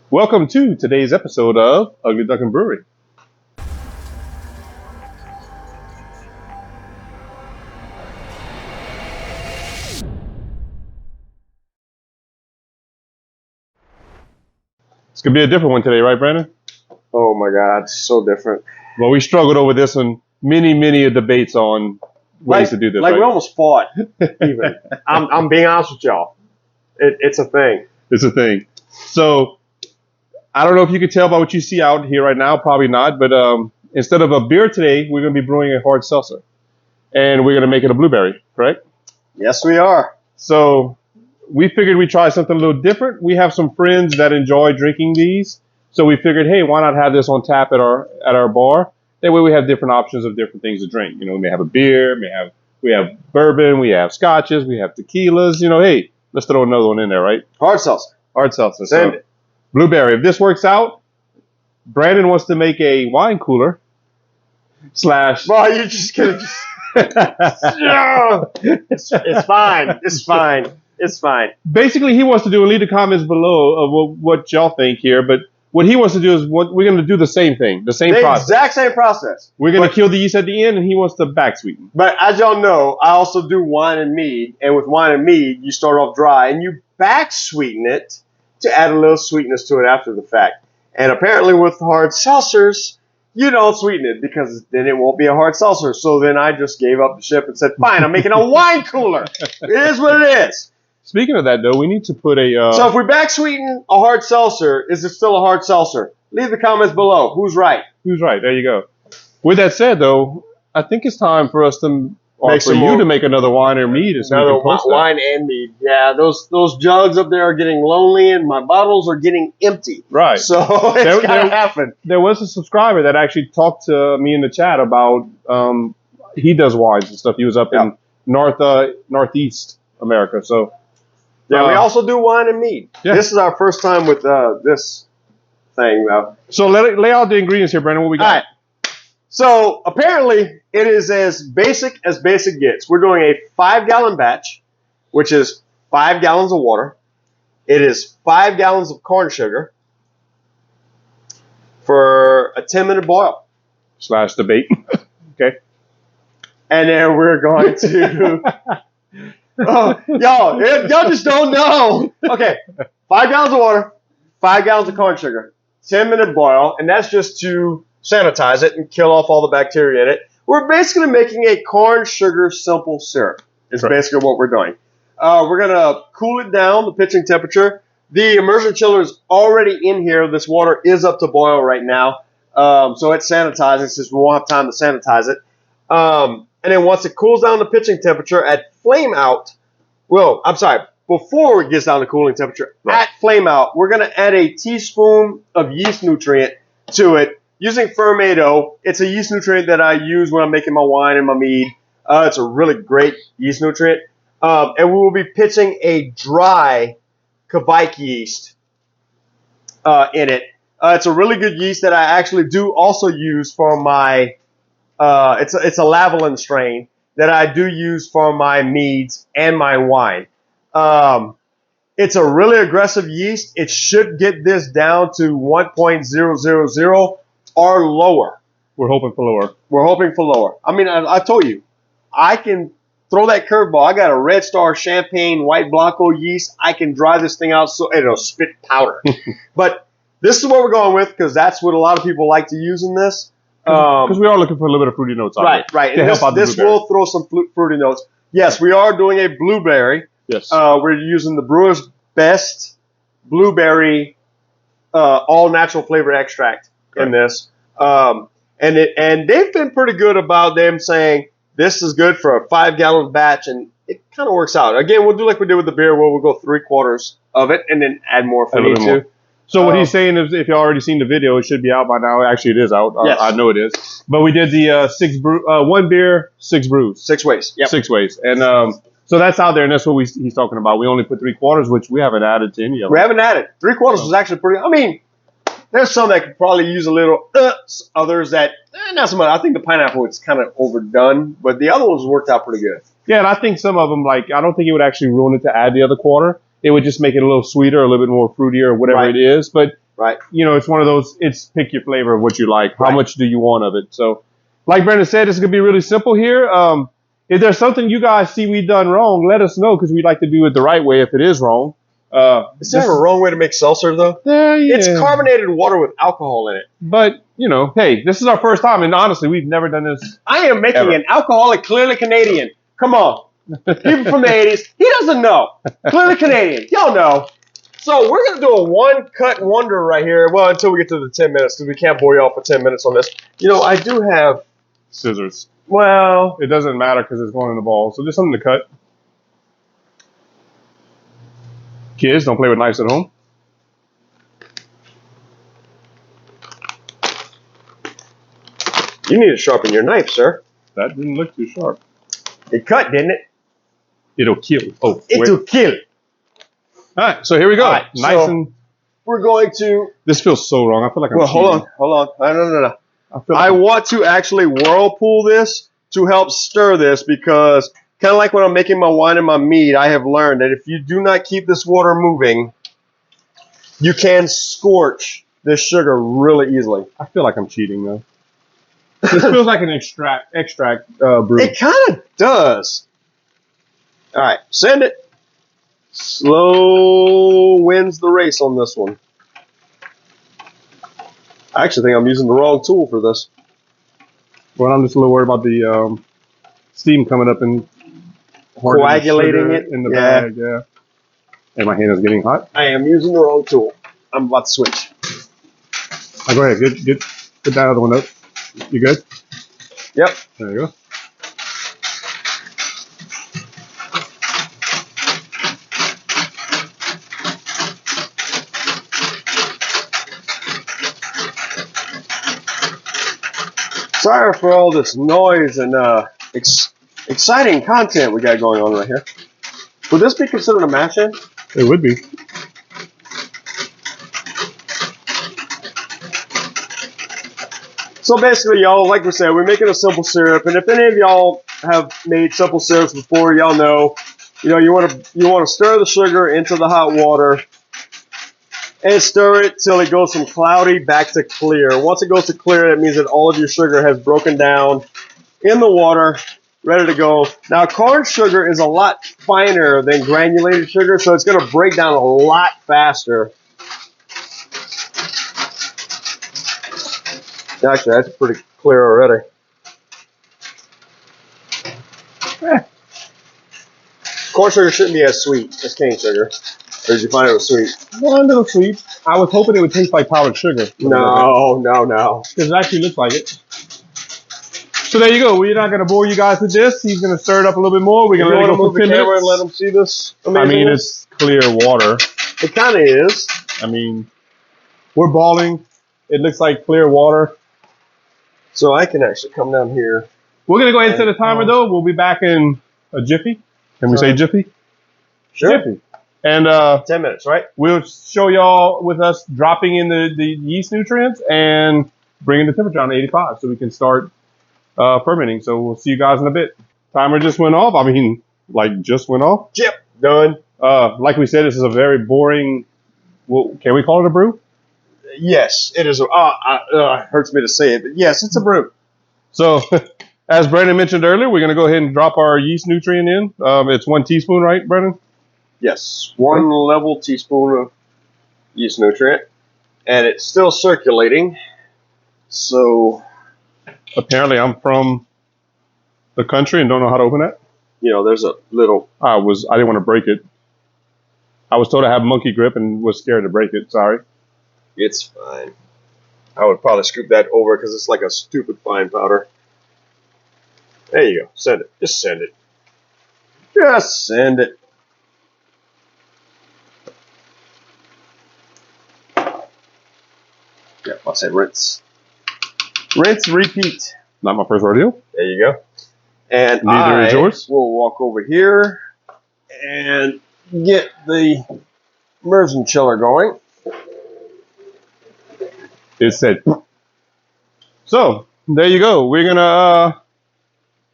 Welcome to today's episode of Ugly Duckling Brewery. It's going to be a different one today, right, Brandon? Oh my God, it's so different. Well, we struggled over this one. Many debates on ways to do this. Like we almost fought. Even. I'm being honest with y'all. It's a thing. It's a thing. So, I don't know if you can tell by what you see out here right now. Probably not. But instead of a beer today, we're going to be brewing a hard seltzer. And we're going to make it a blueberry, correct? Yes, we are. So, we figured we'd try something a little different. We have some friends that enjoy drinking these. So we figured, hey, why not have this on tap at our bar? That way we have different options of different things to drink. You know, we may have a beer, we have bourbon, we have scotches, we have tequilas. You know, hey, let's throw another one in there, right? Hard seltzer. Hard seltzer. Send it. Blueberry. If this works out, Brandon wants to make a wine cooler / Well, you're just gonna it's fine. It's fine. It's fine. Basically, he wants to do, and leave the comments below of what y'all think here, but what he wants to do is we're going to do the same thing, the process. Exact same process. We're going to kill the yeast at the end, and he wants to back sweeten. But as y'all know, I also do wine and mead, and with wine and mead, you start off dry, and you back sweeten it to add a little sweetness to it after the fact. And apparently with hard seltzers, you don't sweeten it because then it won't be a hard seltzer. So then I just gave up the ship and said, fine, I'm making a wine cooler. It is what it is. Speaking of that, though, we need to put a... So if we back sweeten a hard seltzer, is it still a hard seltzer? Leave the comments below. Who's right? Who's right? There you go. With that said, though, I think it's time for us to... Or for you to make another wine or mead. Another wine and mead. Yeah, those jugs up there are getting lonely, and my bottles are getting empty. Right. So it's got to happen. There was a subscriber that actually talked to me in the chat about he does wines and stuff. He was up in Northeast America. So yeah, we also do wine and mead. Yeah. This is our first time with this thing, though. So lay out the ingredients here, Brandon. What we got? All right. So apparently it is as basic gets. We're doing a 5-gallon batch, which is 5 gallons of water. It is 5 gallons of corn sugar for a 10-minute boil. / debate. Okay. And then we're going to... y'all just don't know. Okay, 5 gallons of water, 5 gallons of corn sugar, 10-minute boil, and that's just to sanitize it and kill off all the bacteria in it. We're basically making a corn sugar simple syrup. Is basically what we're doing. We're gonna cool it down, the pitching temperature. The immersion chiller is already in here. This water is up to boil right now, so it's sanitizing since we won't have time to sanitize it. And then once it cools down to pitching temperature at flame out, before it gets down to cooling temperature, at flame out, we're going to add a teaspoon of yeast nutrient to it using Fermentation. It's a yeast nutrient that I use when I'm making my wine and my mead. It's a really great yeast nutrient. And we will be pitching a dry Kvike yeast in it. It's a really good yeast that I actually do also use for my... it's a Lavalin strain that I do use for my meads and my wine. It's a really aggressive yeast. It should get this down to 1.000 or lower. We're hoping for lower. We're hoping for lower. I mean, I told you, I can throw that curveball. I got a Red Star Champagne White Blanco yeast. I can dry this thing out so it'll spit powder. But this is what we're going with because that's what a lot of people like to use in this. Because we are looking for a little bit of fruity notes. Right. And this will throw some fruity notes. Yes, we are doing a blueberry. Yes. We're using the Brewer's Best Blueberry all natural flavor extract in this. And they've been pretty good about them saying this is good for a 5-gallon batch, and it kind of works out. Again, we'll do like we did with the beer, where we'll go 3/4 of it and then add more if we need to. So what he's saying is, if you've already seen the video, it should be out by now. Actually, it is out. Yes. I know it is. But we did the 1 beer, 6 brews. 6 ways. Yep. 6 ways. And so that's out there, and that's what he's talking about. We only put 3/4, which we haven't added to any of them. We haven't added. 3/4 was actually pretty... I mean, there's some that could probably use a little... others that... not so much. I think the pineapple is kind of overdone, but the other ones worked out pretty good. Yeah, and I think some of them, like, I don't think it would actually ruin it to add the other quarter. It would just make it a little sweeter, a little bit more fruitier, or whatever it is. But Right. You know, it's one of those, it's pick your flavor of what you like. How Right. much do you want of it? So, like Brandon said, it's going to be really simple here. If there's something you guys see we've done wrong, let us know because we'd like to do it the right way if it is wrong. Is there a wrong way to make seltzer, though? Yeah. It's carbonated water with alcohol in it. But, you know, hey, this is our first time, and honestly, we've never done this. I am making Ever. an alcoholic, clearly Canadian. Come on. People from the 80s. He doesn't know. Clearly Canadian. Y'all know. So we're going to do a one-cut wonder right here. Well, until we get to the 10 minutes, because we can't bore you all for 10 minutes on this. You know, I do have, Scissors. well, It doesn't matter because it's going in the ball. So just something to cut. Kids, don't play with knives at home. you need to sharpen your knife, sir. That didn't look too sharp. It cut, didn't it? It'll kill. Oh, It wait. will kill. All right, so here we go. All right, Nice so- and. We're going to, This feels so wrong. I feel like I'm well, hold cheating. on. No. I feel I like want to actually whirlpool this to help stir this because kind of like when I'm making my wine and my mead, I have learned that if you do not keep this water moving, you can scorch this sugar really easily. I feel like I'm cheating though. This feels like an extract brew. It kind of does. All right, send it. Slow wins the race on this one. I actually think I'm using the wrong tool for this. Well, I'm just a little worried about the steam coming up and hardening the Coagulating sugar it? in the Yeah. bag. Yeah. And my hand is getting hot. I am using the wrong tool. I'm about to switch. Go ahead. Get that other one up. You good? Yep. There you go. Sorry for all this noise and exciting content we got going on right here. Would this be considered a mash in? It would be. So basically, y'all, like we said, we're making a simple syrup, and if any of y'all have made simple syrups before, y'all know, you want to stir the sugar into the hot water and stir it till it goes from cloudy back to clear. Once it goes to clear, that means that all of your sugar has broken down in the water, ready to go. Now, corn sugar is a lot finer than granulated sugar, so it's going to break down a lot faster. Actually, that's pretty clear already. Corn sugar shouldn't be as sweet as cane sugar. Or did you find it was sweet? Well, a little sweet. I was hoping it would taste like powdered sugar. No. Because it actually looks like it. So there you go. We're not going to bore you guys with this. He's going to stir it up a little bit more. We're going to let it go move for the 10 camera minutes. and let them see this? I mean, it's clear water. It kind of is. I mean, we're balling. It looks like clear water. So I can actually come down here. We're going to go ahead and set a timer, though. We'll be back in a jiffy. Can we say jiffy? Sure. Jiffy. And 10 minutes, right? we'll show y'all with us dropping in the yeast nutrients and bringing the temperature down to 85 so we can start fermenting. So we'll see you guys in a bit. Timer just went off. I mean, like just went off. Yep. Done. Like we said, this is a very boring, well, can we call it a brew? Yes, it is. It hurts me to say it, but yes, it's a brew. So as Brandon mentioned earlier, we're going to go ahead and drop our yeast nutrient in. It's 1 teaspoon, right, Brandon? Yes, 1 level teaspoon of yeast nutrient, and it's still circulating. So, Apparently I'm from the country and don't know how to open that. there's a little. I didn't want to break it. I was told to have monkey grip and was scared to break it. Sorry. It's fine. I would probably scoop that over because it's like a stupid fine powder. There you go. Send it. Just send it. Just send it. Yeah, I'll say rinse. Rinse, repeat. Not my first rodeo. There you go. And Neither is yours. will walk over here and get the immersion chiller going. It said. So there you go. We're gonna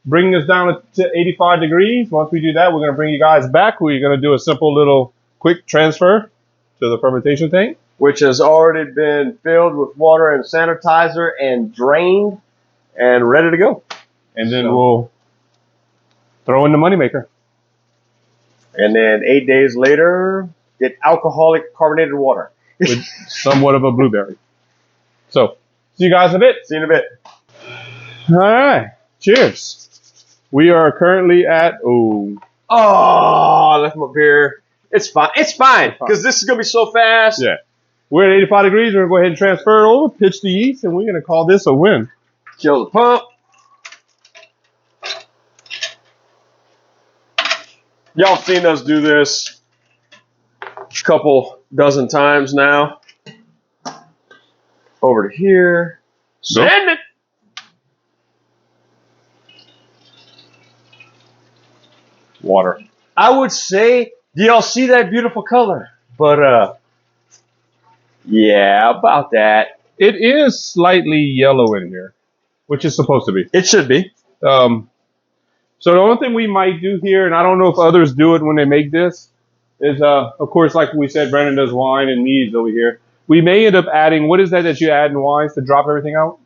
bring this down to 85 degrees. Once we do that, we're gonna bring you guys back. We're gonna do a simple little quick transfer to the fermentation tank. which has already been filled with water and sanitizer and drained and ready to go. And then we'll throw in the moneymaker. And then 8 days later, get alcoholic carbonated water. With somewhat of a blueberry. So, see you guys in a bit. See you in a bit. All right. Cheers. We are currently at, Oh, I left my beer. It's fine. It's fine. Because this is going to be so fast. Yeah. We're at 85 degrees. We're going to go ahead and transfer it over, pitch the yeast, and we're going to call this a win. Kill the pump. Y'all seen us do this a couple dozen times now. Over to here. Send it. Water. I would say, do y'all see that beautiful color? But, yeah, about that. It is slightly yellow in here, which is supposed to be. It should be. So the only thing we might do here, and I don't know if others do it when they make this, is, of course, like we said, Brandon does wine and meads over here. We may end up adding, what is that you add in wines to drop everything out?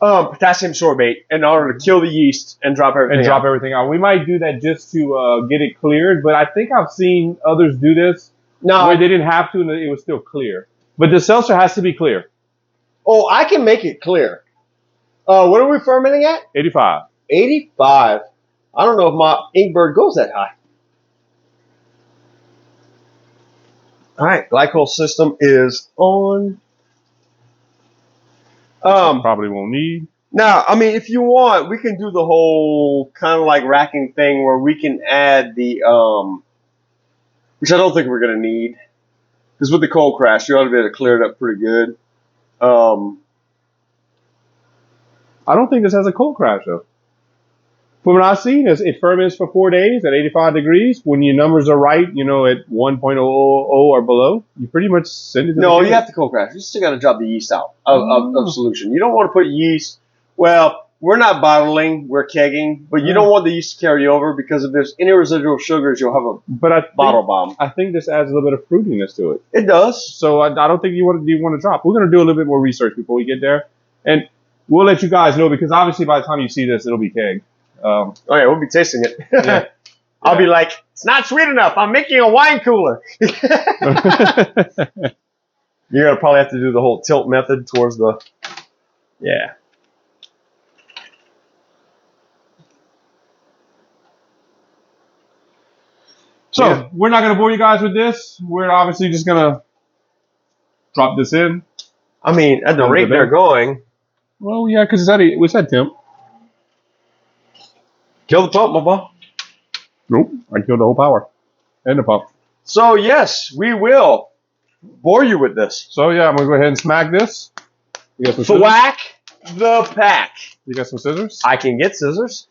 Potassium sorbate in order to kill the yeast and drop everything out. We might do that just to get it cleared, but I think I've seen others do this where they didn't have to and it was still clear. But the seltzer has to be clear. Oh, I can make it clear. What are we fermenting at? 85. 85. I don't know if my Inkbird goes that high. All right, glycol system is on. Probably won't need. Now, I mean, if you want, we can do the whole kind of like racking thing where we can add the, which I don't think we're going to need. Because with the cold crash, you ought to be able to clear it up pretty good. I don't think this has a cold crash, though. From what I've seen, it ferments for 4 days at 85 degrees. When your numbers are right, at 1.000 or below, you pretty much send it to No, you have to cold crash. You still got to drop the yeast out of solution. You don't want to put yeast. Well, we're not bottling, we're kegging, but you don't want the yeast to carry over because if there's any residual sugars, you'll have a bottle bomb. I think this adds a little bit of fruitiness to it. It does. So I don't think you want to drop. We're going to do a little bit more research before we get there, and we'll let you guys know because obviously by the time you see this, it'll be kegged. Oh yeah, we'll be tasting it. Yeah. I'll be like, it's not sweet enough. I'm making a wine cooler. You're gonna probably have to do the whole tilt method towards the. Yeah. So we're not gonna bore you guys with this. We're obviously just gonna drop this in. I mean, at the rate they're going. Well, yeah, because it's at temp. Kill the pump, my boy. Nope, I killed the whole power and the pump. So yes, we will bore you with this. So yeah, I'm gonna go ahead and smack this. You got some scissors? Thwack the pack. You got some scissors? I can get scissors.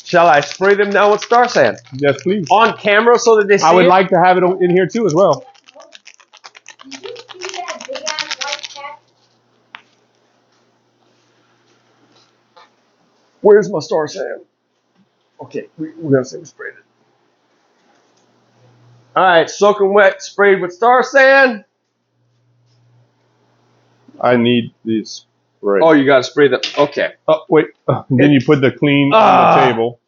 Shall I spray them down with Star Sand? Yes, please. On camera so that they see I would it? like to have it in here too as well. Did you see that big ass white cat? Where's my Star Sand? Okay, we're gonna say we sprayed it. All right, soaking wet, sprayed with Star Sand. I need this spray. Oh, you gotta spray the. Okay. Oh, wait. Then you put the clean on the table.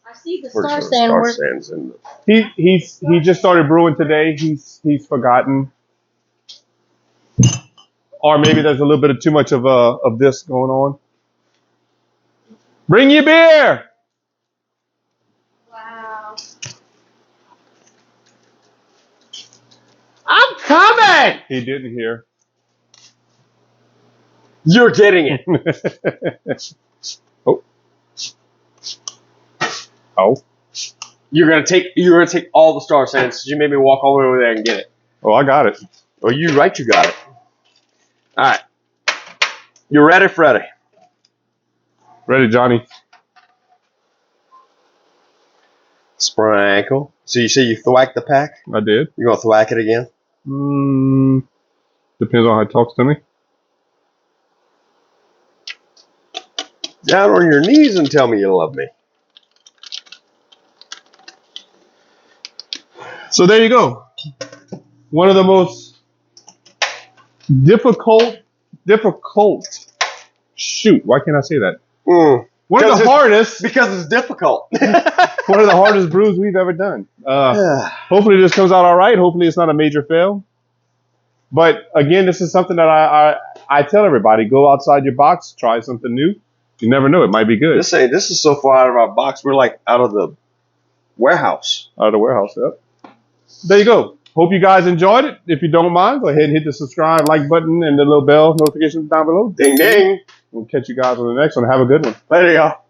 I see the Pretty Star sure Sand Star work. Sand's in the. He just started brewing today. He's forgotten. Or maybe there's a little bit of too much of this going on. Bring your beer. Wow. I'm coming. He didn't hear. You're getting it. Oh. Oh. You're gonna take all the Star Sands. You made me walk all the way over there and get it. Oh, I got it. Oh, you right, you got it. All right. You ready, Freddy? Ready, Johnny. Sprinkle. So you say you thwack the pack? I did. You gonna thwack it again? Depends on how it talks to me. Down on your knees and tell me you love me. So there you go. One of the most difficult. Shoot, why can't I say that? Mm. One of the hardest. Because it's difficult. One of the hardest brews we've ever done. Hopefully this comes out all right. Hopefully it's not a major fail. But again, this is something that I tell everybody: go outside your box, try something new. You never know; it might be good. This is so far out of our box. We're like out of the warehouse. Out of the warehouse. Yep. There you go. Hope you guys enjoyed it. If you don't mind, go ahead and hit the subscribe, like button, and the little bell notification down below. Ding ding. We'll catch you guys on the next one. Have a good one. Later, y'all.